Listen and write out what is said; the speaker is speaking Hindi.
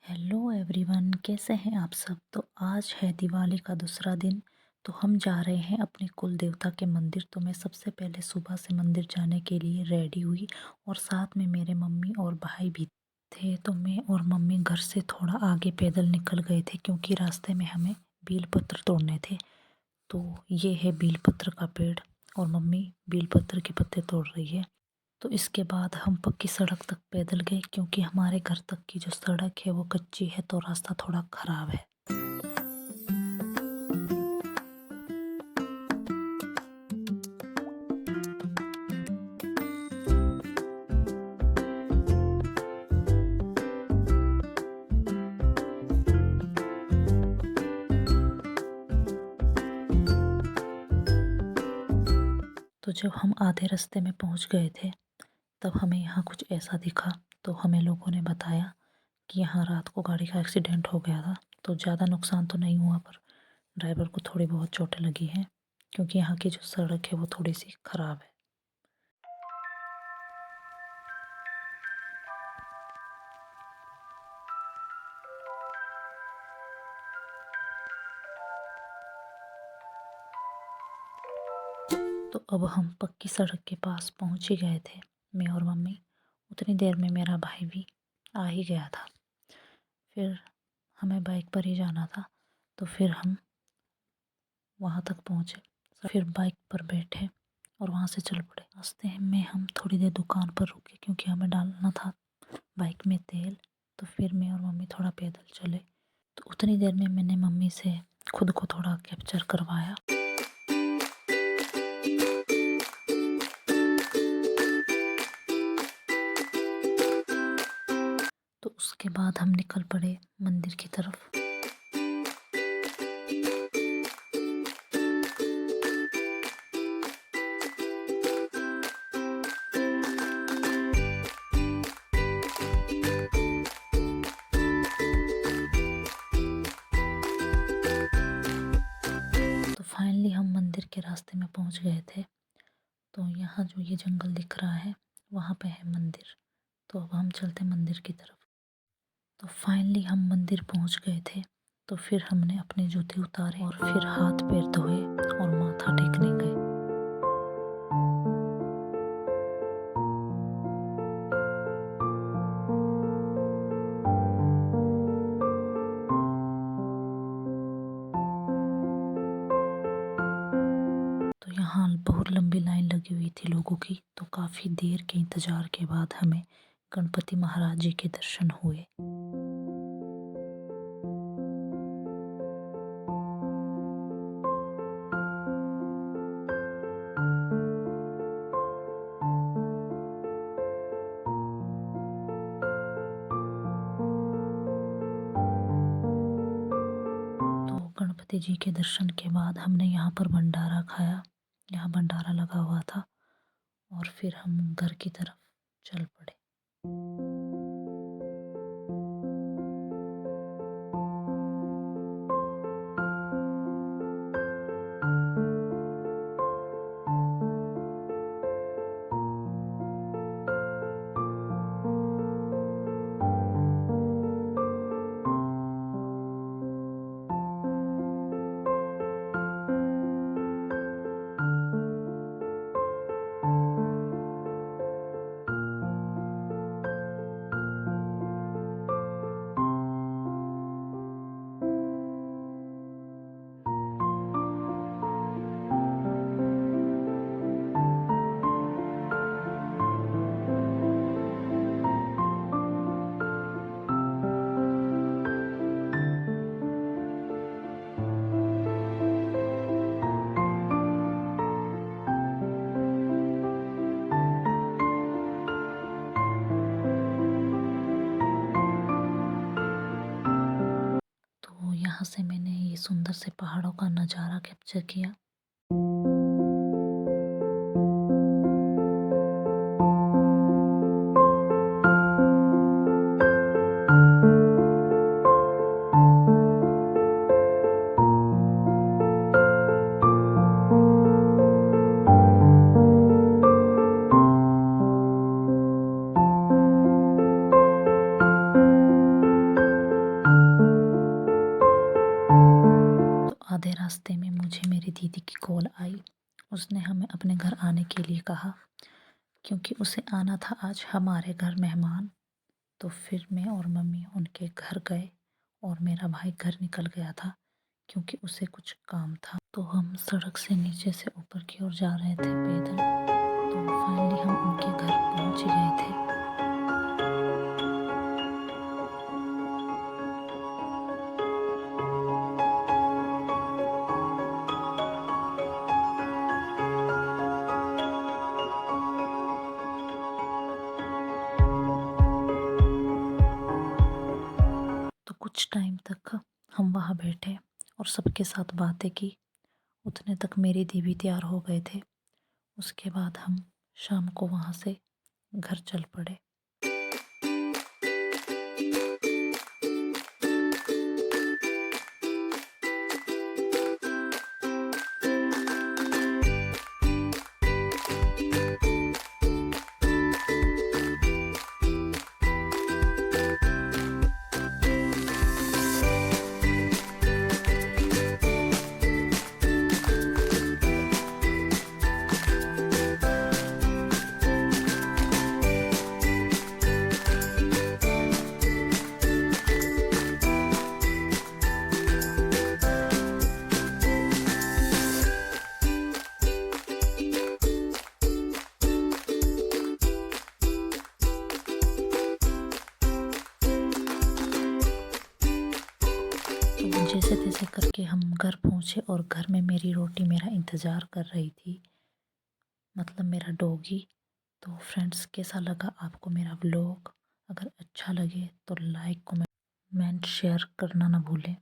हेलो एवरीवन, कैसे हैं आप सब। तो आज है दिवाली का दूसरा दिन। तो हम जा रहे हैं अपने कुल देवता के मंदिर। तो मैं सबसे पहले सुबह से मंदिर जाने के लिए रेडी हुई और साथ में मेरे मम्मी और भाई भी थे। तो मैं और मम्मी घर से थोड़ा आगे पैदल निकल गए थे क्योंकि रास्ते में हमें बेलपत्र तोड़ने थे। तो ये है बेलपत्र का पेड़ और मम्मी बेलपत्र के पत्ते तोड़ रही है। तो इसके बाद हम पक्की सड़क तक पैदल गए क्योंकि हमारे घर तक की जो सड़क है वो कच्ची है, तो रास्ता थोड़ा ख़राब है। तो जब हम आधे रास्ते में पहुंच गए थे तब हमें यहाँ कुछ ऐसा दिखा। तो हमें लोगों ने बताया कि यहाँ रात को गाड़ी का एक्सीडेंट हो गया था। तो ज़्यादा नुकसान तो नहीं हुआ पर ड्राइवर को थोड़ी बहुत चोटें लगी हैं क्योंकि यहाँ की जो सड़क है वो थोड़ी सी ख़राब है। तो अब हम पक्की सड़क के पास पहुंच ही गए थे, मैं और मम्मी। उतनी देर में मेरा भाई भी आ ही गया था। फिर हमें बाइक पर ही जाना था तो फिर हम वहाँ तक पहुँचे। फिर बाइक पर बैठे और वहाँ से चल पड़े। रास्ते में हम थोड़ी देर दुकान पर रुके क्योंकि हमें डालना था बाइक में तेल। तो फिर मैं और मम्मी थोड़ा पैदल चले। तो उतनी देर में मैंने मम्मी से खुद को थोड़ा कैप्चर करवाया। तो उसके बाद हम निकल पड़े मंदिर की तरफ। तो फाइनली हम मंदिर के रास्ते में पहुंच गए थे। तो यहाँ जो ये जंगल दिख रहा है वहाँ पे है मंदिर। तो अब हम चलते मंदिर की तरफ। तो फाइनली हम मंदिर पहुंच गए थे। तो फिर हमने अपने जूते उतारे और फिर हाथ पैर धोए और माथा टेकने गए। तो यहाँ बहुत लंबी लाइन लगी हुई थी लोगों की। तो काफ़ी देर के इंतज़ार के बाद हमें गणपति महाराज जी के दर्शन हुए। तो गणपति जी के दर्शन के बाद हमने यहाँ पर भंडारा खाया। यहाँ भंडारा लगा हुआ था और फिर हम घर की तरफ चल पड़े। तो यहाँ से मैंने ये सुंदर से पहाड़ों का नज़ारा कैप्चर किया। आधे रास्ते में मुझे मेरी दीदी की कॉल आई। उसने हमें अपने घर आने के लिए कहा क्योंकि उसे आना था आज हमारे घर मेहमान। तो फिर मैं और मम्मी उनके घर गए और मेरा भाई घर निकल गया था क्योंकि उसे कुछ काम था। तो हम सड़क से नीचे से ऊपर की ओर जा रहे थे पैदल। तो फाइनली हम उनके घर पहुंच ही गए थे। तो कुछ टाइम तक हम वहाँ बैठे और सबके साथ बातें की। उतने तक मेरी दीदी तैयार हो गए थे। उसके बाद हम शाम को वहाँ से घर चल पड़े। तो जैसे तैसे करके हम घर पहुँचे और घर में मेरी रोटी मेरा इंतज़ार कर रही थी, मतलब मेरा डॉगी। तो फ्रेंड्स, कैसा लगा आपको मेरा व्लॉग? अगर अच्छा लगे तो लाइक कमेंट शेयर करना ना भूलें।